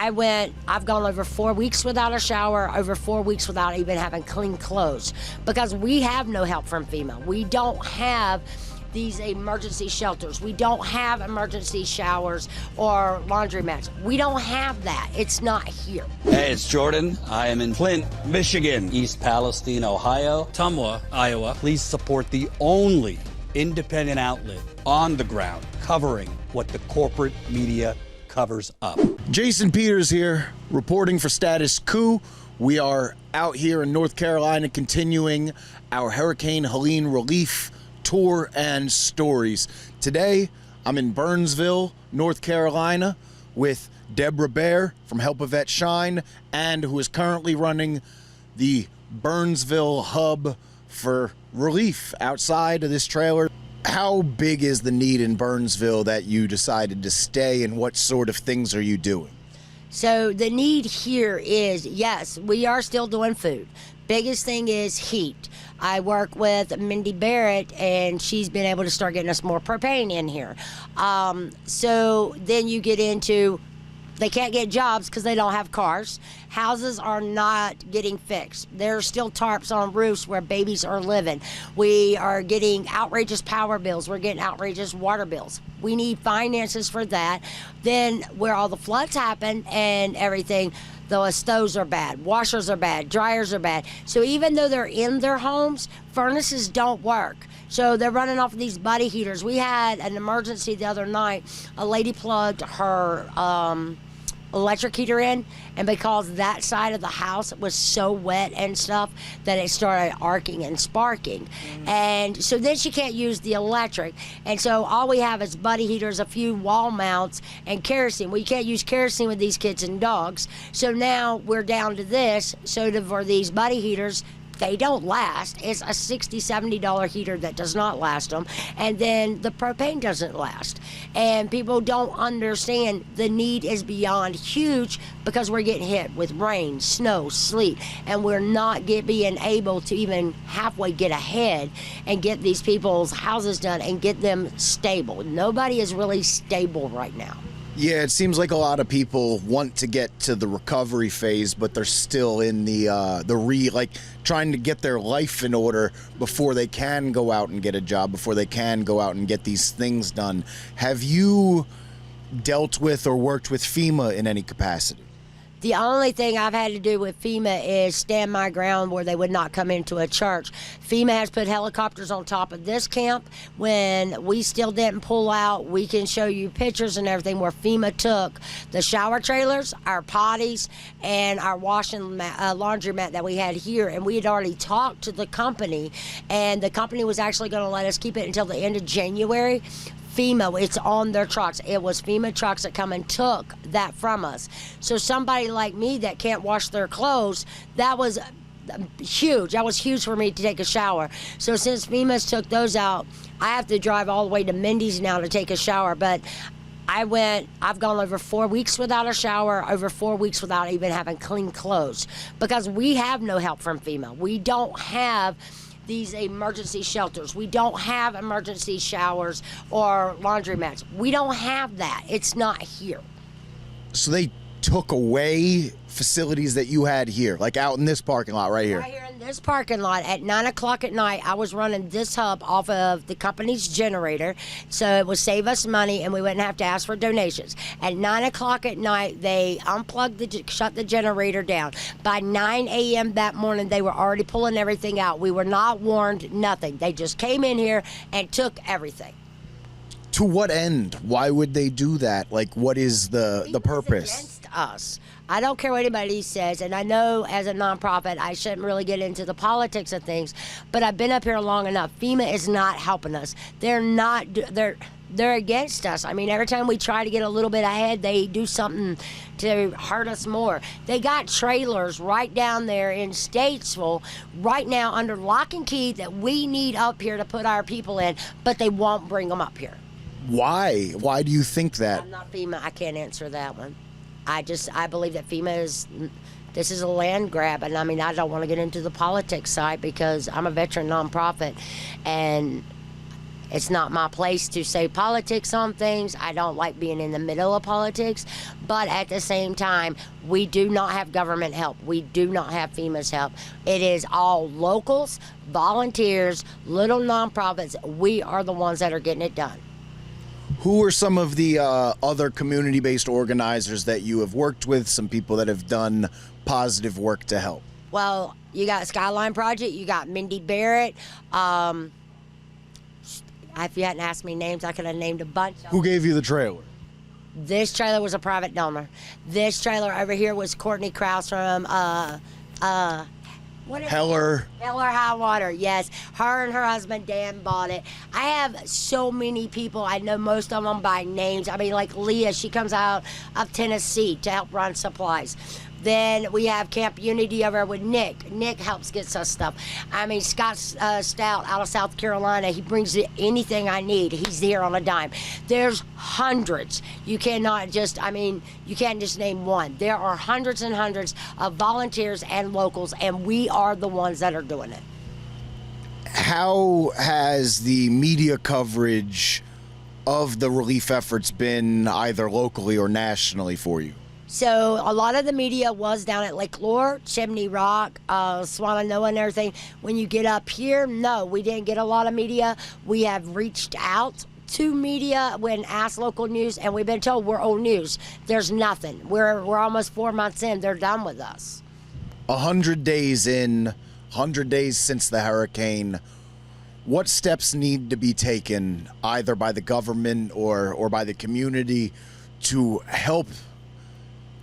I've gone over 4 weeks without a shower, over 4 weeks without even having clean clothes, because we have no help from FEMA. We don't have these emergency shelters. We don't have emergency showers or laundromats. We don't have that. It's not here. Hey, it's Jordan. I am in Flint, Michigan, East Palestine, Ohio, Tumwa, Iowa. Please support the only independent outlet on the ground covering what the corporate media covers up. Jason Peters here, reporting for Status Coup. We are out here in North Carolina continuing our Hurricane Helene relief tour and stories. Today, I'm in Burnsville, North Carolina, with Debora Bare from Help a Vet Shine, and who is currently running the Burnsville hub for relief outside of this trailer. How big is the need in Burnsville that you decided to stay, and what sort of things are you doing? So the need here is, yes, we are still doing food. Biggest thing is heat. I work with Mindy Barrett, and she's been able to start getting us more propane in here. So then you get into, they can't get jobs because they don't have cars. Houses are not getting fixed. There are still tarps on roofs where babies are living. We are getting outrageous power bills. We're getting outrageous water bills. We need finances for that. Then where all the floods happen and everything, the stoves are bad, washers are bad, dryers are bad. So even though they're in their homes, furnaces don't work. So they're running off of these buddy heaters. We had an emergency the other night. A lady plugged her electric heater in, and because that side of the house was so wet and stuff that it started arcing and sparking. And so then she can't use the electric, and so all we have is buddy heaters, a few wall mounts, and kerosene. We can't use kerosene with these kids and dogs, so now we're down to this. So for these buddy heaters, they don't last. It's a $60, $70 heater that does not last them. And then the propane doesn't last. And people don't understand the need is beyond huge, because we're getting hit with rain, snow, sleet, and we're not being able to even halfway get ahead and get these people's houses done and get them stable. Nobody is really stable right now. Yeah, it seems like a lot of people want to get to the recovery phase, but they're still in the trying to get their life in order before they can go out and get a job, before they can go out and get these things done. Have you dealt with or worked with FEMA in any capacity? The only thing I've had to do with FEMA is stand my ground where they would not come into a church. FEMA has put helicopters on top of this camp. When we still didn't pull out, we can show you pictures and everything where FEMA took the shower trailers, our potties, and our laundromat that we had here. And we had already talked to the company, and the company was actually going to let us keep it until the end of January. FEMA, it's on their trucks. It was FEMA trucks that come and took that from us. So somebody like me that can't wash their clothes, that was huge. That was huge for me to take a shower. So since FEMA's took those out, I have to drive all the way to Mindy's now to take a shower. But I've gone over 4 weeks without a shower, over 4 weeks without even having clean clothes, because we have no help from FEMA. We don't have these emergency shelters. We don't have emergency showers or laundromats. We don't have that. It's not here. So they took away facilities that you had here, like out in this parking lot right here? Right here in this parking lot at 9 o'clock at night. I was running this hub off of the company's generator, so it would save us money and we wouldn't have to ask for donations. At 9 o'clock at night, they shut the generator down. By 9 a.m. that morning, they were already pulling everything out. We were not warned, nothing. They just came in here and took everything. To what end? Why would they do that? Like, what is the purpose? Against us. I don't care what anybody says, and I know as a nonprofit I shouldn't really get into the politics of things, but I've been up here long enough. FEMA is not helping us. They're against us. I mean, every time we try to get a little bit ahead, they do something to hurt us more. They got trailers right down there in Statesville right now under lock and key that we need up here to put our people in, but they won't bring them up here. Why? Why do you think that? I'm not FEMA. I can't answer that one. I believe that this is a land grab, and I mean, I don't want to get into the politics side because I'm a veteran nonprofit, and It's not my place to say politics on things. I don't like being in the middle of politics. But at the same time, we do not have government help. We do not have FEMA's help. It is all locals, volunteers, little nonprofits. We are the ones that are getting it done. Who are some of the other community-based organizers that you have worked with, some people that have done positive work to help? Well, you got Skyline Project, you got Mindy Barrett. If you hadn't asked me names, I could have named a bunch. Who gave you the trailer? This trailer was a private donor. This trailer over here was Courtney Krause from Heller High Water, yes. Her and her husband Dan bought it. I have so many people. I know most of them by names. I mean, like Leah, she comes out of Tennessee to help run supplies. Then we have Camp Unity over with Nick. Nick helps get us stuff. I mean, Scott Stout out of South Carolina, he brings anything I need. He's here on a dime. There's hundreds. You cannot just, you can't just name one. There are hundreds and hundreds of volunteers and locals, and we are the ones that are doing it. How has the media coverage of the relief efforts been either locally or nationally for you? So a lot of the media was down at Lake Lure, Chimney Rock, Swannanoa and everything. When you get up here, no, we didn't get a lot of media. We have reached out to media when asked local news, and we've been told we're old news. There's nothing. We're almost 4 months in. They're done with us. 100 days in, 100 days since the hurricane, what steps need to be taken either by the government or by the community to help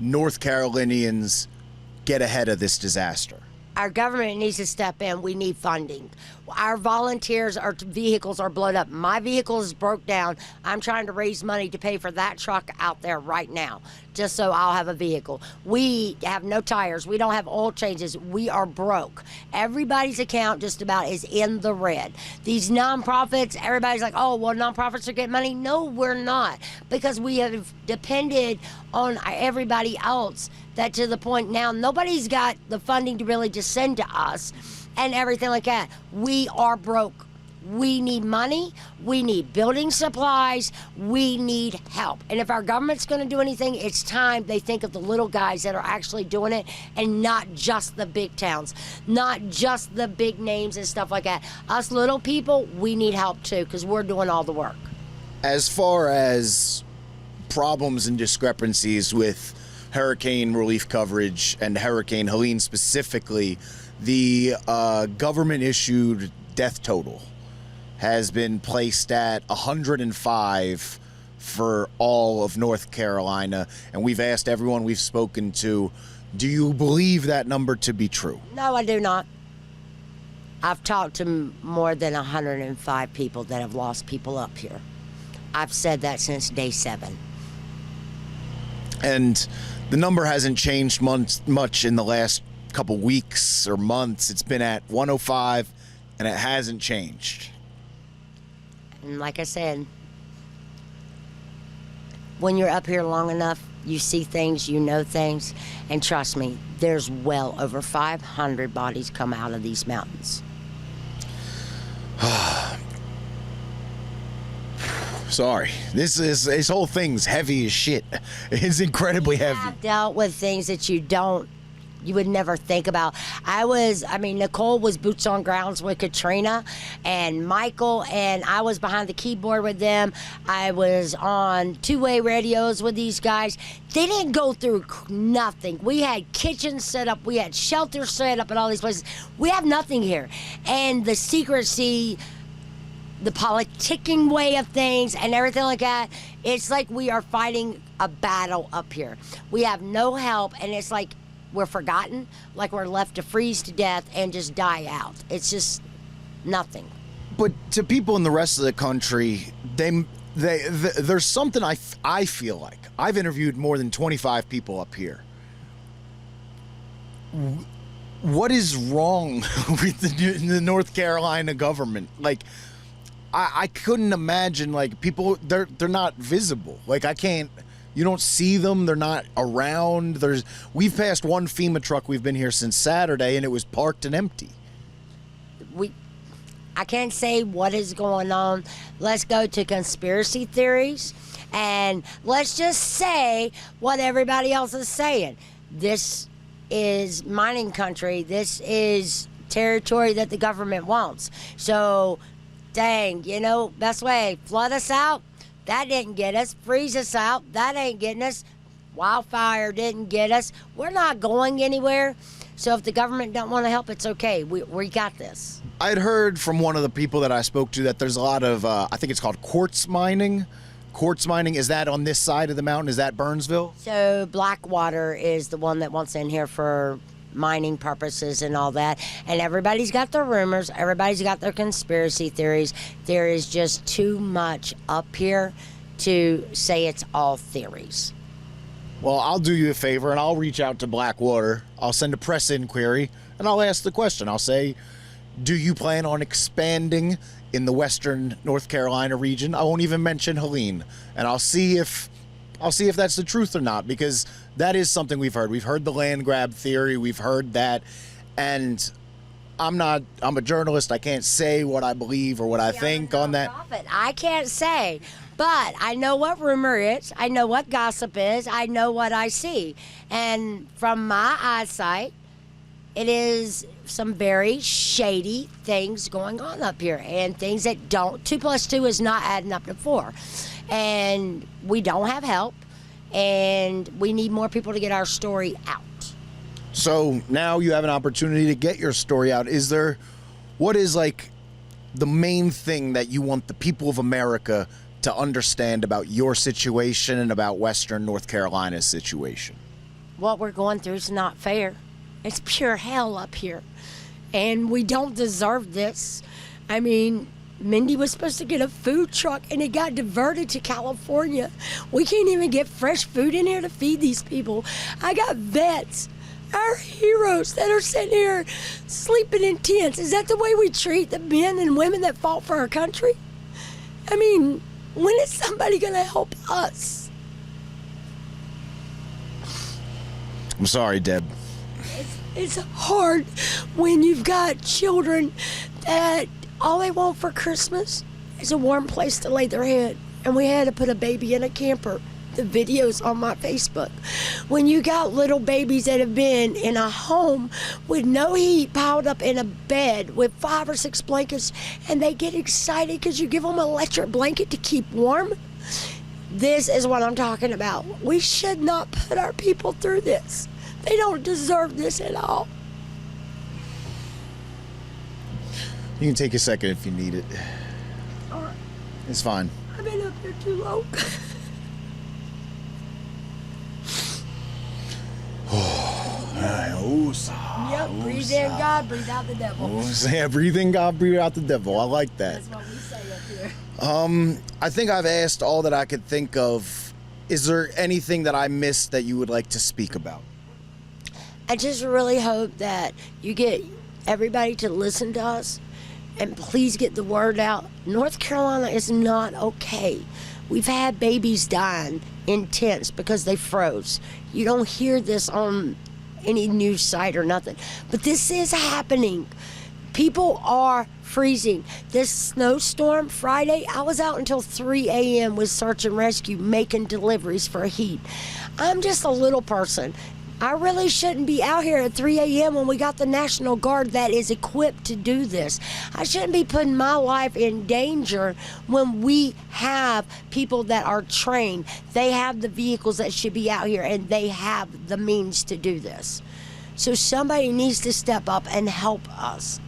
North Carolinians get ahead of this disaster? Our government needs to step in. We need funding. Our volunteers, our vehicles are blown up. My vehicle is broke down. I'm trying to raise money to pay for that truck out there right now, just so I'll have a vehicle. We have no tires. We don't have oil changes. We are broke. Everybody's account just about is in the red. These nonprofits, everybody's like, oh, well, nonprofits are getting money. No, we're not, because we have depended on everybody else, that to the point now nobody's got the funding to really just send to us and everything like that. We are broke. We need money. We need building supplies. We need help. And if our government's going to do anything, it's time they think of the little guys that are actually doing it, and not just the big towns, not just the big names and stuff like that. Us little people, we need help too, because we're doing all the work. As far as problems and discrepancies with hurricane relief coverage and Hurricane Helene specifically, the government-issued death total has been placed at 105 for all of North Carolina, and we've asked everyone we've spoken to, do you believe that number to be true? No, I do not. I've talked to more than 105 people that have lost people up here. I've said that since day 7. And the number hasn't changed much in the last couple weeks or months. It's been at 105, and it hasn't changed. And like I said, when you're up here long enough, you see things, you know things, and trust me, there's well over 500 bodies come out of these mountains. Sorry, this whole thing's heavy as shit. It's incredibly heavy. I've dealt with things that you would never think about. Nicole was boots on grounds with Katrina and Michael, and I was behind the keyboard with them. I was on two-way radios with these guys. They didn't go through nothing. We had kitchens set up. We had shelters set up at all these places. We have nothing here. And the secrecy, the politicking way of things and everything like that, it's like we are fighting a battle up here. We have no help, and it's like we're forgotten, like we're left to freeze to death and just die out. It's just nothing. But to people in the rest of the country, there's something I feel like. I've interviewed more than 25 people up here. What is wrong with the North Carolina government? Like, I couldn't imagine, like, people, they're not visible. Like, you don't see them. They're not around. We've passed one FEMA truck. We've been here since Saturday, and it was parked and empty. I can't say what is going on. Let's go to conspiracy theories, and let's just say what everybody else is saying. This is mining country. This is territory that the government wants. So, dang, best way, flood us out. That didn't get us. Freeze us out. That ain't getting us. Wildfire didn't get us. We're not going anywhere. So if the government don't want to help, it's okay. We got this. I'd heard from one of the people that I spoke to that there's a lot of, I think it's called quartz mining. Quartz mining, is that on this side of the mountain? Is that Burnsville? So Blackwater is the one that wants in here for mining purposes and all that. And everybody's got their rumors. Everybody's got their conspiracy theories. There is just too much up here to say it's all theories. Well, I'll do you a favor and I'll reach out to Blackwater. I'll send a press inquiry and I'll ask the question. I'll say, do you plan on expanding in the western North Carolina region? I won't even mention Helene, and I'll see if that's the truth or not, because that is something we've heard. We've heard the land grab theory. We've heard that, and I'm a journalist. I can't say what I believe or what I think on that. I can't say, but I know what rumor is. I know what gossip is. I know what I see, and from my eyesight, it is some very shady things going on up here, and things that don't. 2 + 2 is not adding up to 4, and we don't have help, and we need more people to get our story out. So now you have an opportunity to get your story out. What is like the main thing that you want the people of America to understand about your situation and about Western North Carolina's situation? What we're going through is not fair. It's pure hell up here, and we don't deserve this. I mean, Mindy was supposed to get a food truck, and it got diverted to California. We can't even get fresh food in here to feed these people. I got vets, our heroes, that are sitting here sleeping in tents. Is that the way we treat the men and women that fought for our country? I mean, when is somebody going to help us? I'm sorry, Deb. It's hard when you've got children that all they want for Christmas is a warm place to lay their head. And we had to put a baby in a camper. The video's on my Facebook. When you got little babies that have been in a home with no heat, piled up in a bed with 5 or 6 blankets, and they get excited because you give them an electric blanket to keep warm. This is what I'm talking about. We should not put our people through this. They don't deserve this at all. You can take a second if you need it. All right. It's fine. I've been up here too long. Yep, breathe in God, breathe out the devil. Yeah, breathe in God, breathe out the devil. I like that. That's what we say up here. I think I've asked all that I could think of. Is there anything that I missed that you would like to speak about? I just really hope that you get everybody to listen to us, and please get the word out. North Carolina is not okay. We've had babies dying in tents because they froze. You don't hear this on any news site or nothing, but this is happening. People are freezing. This snowstorm Friday, I was out until 3 a.m. with search and rescue making deliveries for heat. I'm just a little person. I really shouldn't be out here at 3 a.m. when we got the National Guard that is equipped to do this. I shouldn't be putting my life in danger when we have people that are trained. They have the vehicles that should be out here, and they have the means to do this. So somebody needs to step up and help us.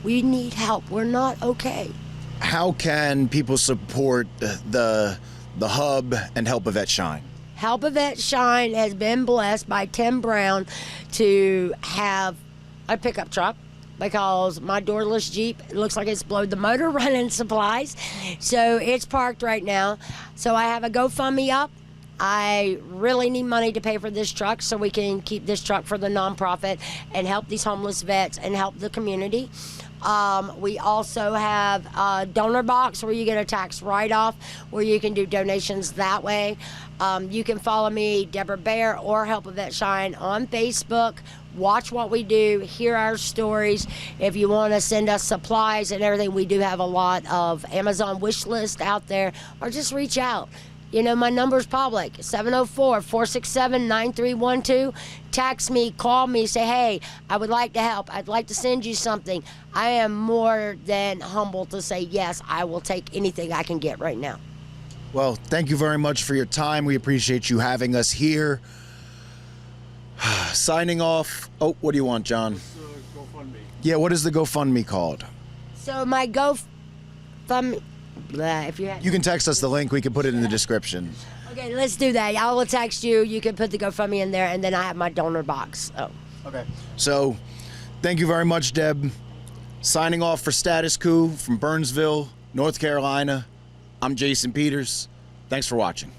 We need help. We're not okay. How can people support the hub and Help a Vet Shine? Help a Vet Shine has been blessed by Tim Brown to have a pickup truck, because my doorless Jeep, it looks like it's blowed the motor running supplies. So it's parked right now. So I have a GoFundMe up. I really need money to pay for this truck so we can keep this truck for the nonprofit and help these homeless vets and help the community. We also have a donor box where you get a tax write-off, where you can do donations that way. You can follow me, Debora Bare, or Help a Vet Shine on Facebook. Watch what we do, hear our stories. If you want to send us supplies and everything, we do have a lot of Amazon wish list out there, or just reach out. You know, my number's public, 704-467-9312. Text me, call me, say, hey, I would like to help. I'd like to send you something. I am more than humble to say, yes, I will take anything I can get right now. Well, thank you very much for your time. We appreciate you having us here. Signing off. Oh, what do you want, John? GoFundMe. Yeah, what is the GoFundMe called? So my GoFundMe, if you have... You can text us the link. We can put it in the description. Okay, let's do that. I will text you. You can put the GoFundMe in there, and then I have my donor box. Oh. Okay. So, thank you very much, Deb. Signing off for Status Coup from Burnsville, North Carolina. I'm Jason Peters. Thanks for watching.